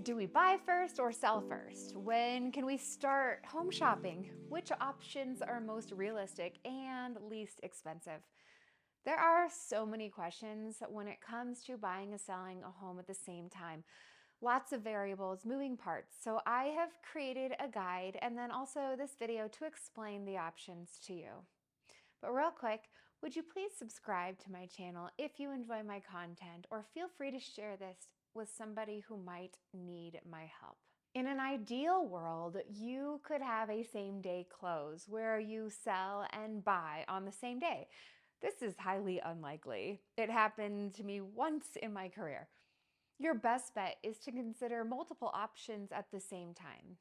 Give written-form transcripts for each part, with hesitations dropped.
Do we buy first or sell first? When can we start home shopping? Which options are most realistic and least expensive? There are so many questions when it comes to buying and selling a home at the same time. Lots of variables, moving parts. So I have created a guide and then also this video to explain the options to you. But real quick, would you please subscribe to my channel if you enjoy my content, or feel free to share this with somebody who might need my help. In an ideal world, you could have a same-day close where you sell and buy on the same day. This is highly unlikely. It happened to me once in my career. Your best bet is to consider multiple options at the same time.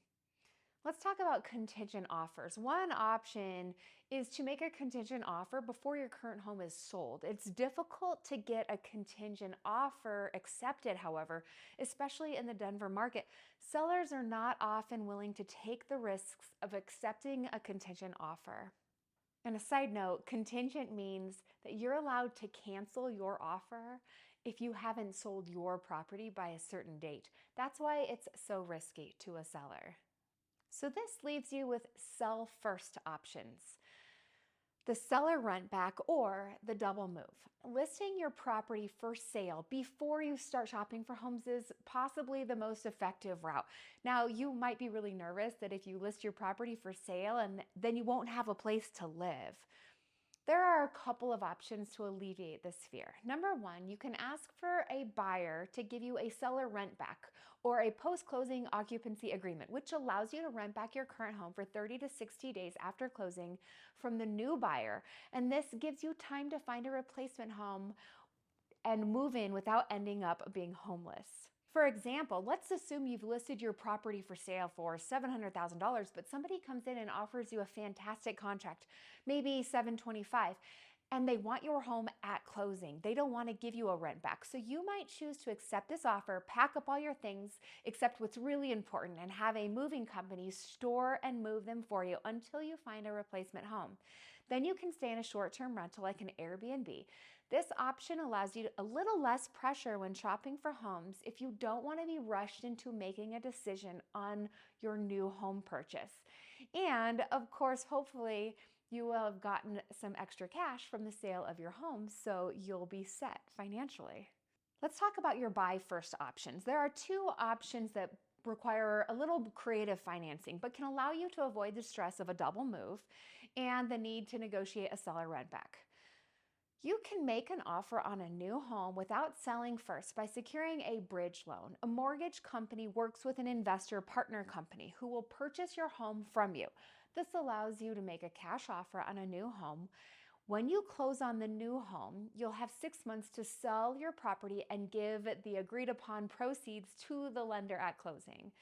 Let's talk about contingent offers. One option is to make a contingent offer before your current home is sold. It's difficult to get a contingent offer accepted, however, especially in the Denver market. Sellers are not often willing to take the risks of accepting a contingent offer. And a side note, contingent means that you're allowed to cancel your offer if you haven't sold your property by a certain date. That's why it's so risky to a seller. So this leaves you with sell first options. The seller rent back or the double move. Listing your property for sale before you start shopping for homes is possibly the most effective route. Now, you might be really nervous that if you list your property for sale and then you won't have a place to live. There are a couple of options to alleviate this fear. Number one, you can ask for a buyer to give you a seller rent back or a post-closing occupancy agreement, which allows you to rent back your current home for 30 to 60 days after closing from the new buyer. And this gives you time to find a replacement home and move in without ending up being homeless. For example, let's assume you've listed your property for sale for $700,000, but somebody comes in and offers you a fantastic contract, maybe $725,000, and they want your home at closing. They don't want to give you a rent back. So you might choose to accept this offer, pack up all your things, except what's really important, and have a moving company store and move them for you until you find a replacement home. Then you can stay in a short-term rental like an Airbnb. This option allows you a little less pressure when shopping for homes if you don't want to be rushed into making a decision on your new home purchase. And of course, hopefully, you will have gotten some extra cash from the sale of your home, so you'll be set financially. Let's talk about your buy first options. There are two options that require a little creative financing, but can allow you to avoid the stress of a double move and the need to negotiate a seller rent back. You can make an offer on a new home without selling first by securing a bridge loan. A mortgage company works with an investor partner company who will purchase your home from you. This allows you to make a cash offer on a new home. When you close on the new home, you'll have 6 months to sell your property and give the agreed upon proceeds to the lender at closing.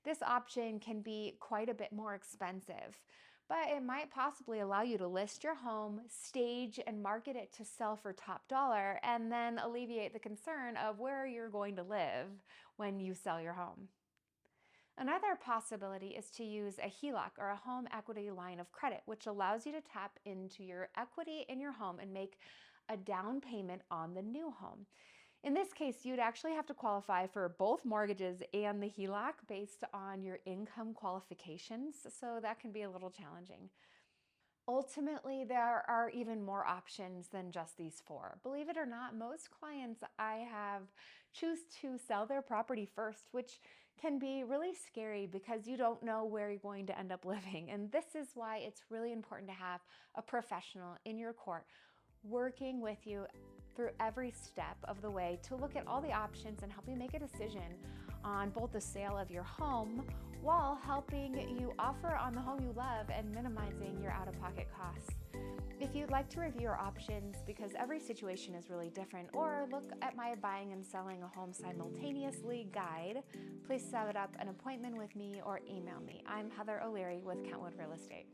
This option can be quite a bit more expensive, but it might possibly allow you to list your home, stage and market it to sell for top dollar, and then alleviate the concern of where you're going to live when you sell your home. Another possibility is to use a HELOC or a home equity line of credit, which allows you to tap into your equity in your home and make a down payment on the new home. In this case, you'd actually have to qualify for both mortgages and the HELOC based on your income qualifications, so that can be a little challenging. Ultimately, there are even more options than just these four. Believe it or not, most clients I have choose to sell their property first, which can be really scary because you don't know where you're going to end up living. And this is why it's really important to have a professional in your court working with you through every step of the way to look at all the options and help you make a decision on both the sale of your home while helping you offer on the home you love and minimizing your out-of-pocket costs. If you'd like to review your options, because every situation is really different, or look at my buying and selling a home simultaneously guide, please set up an appointment with me or email me. I'm Heather O'Leary with Kentwood Real Estate.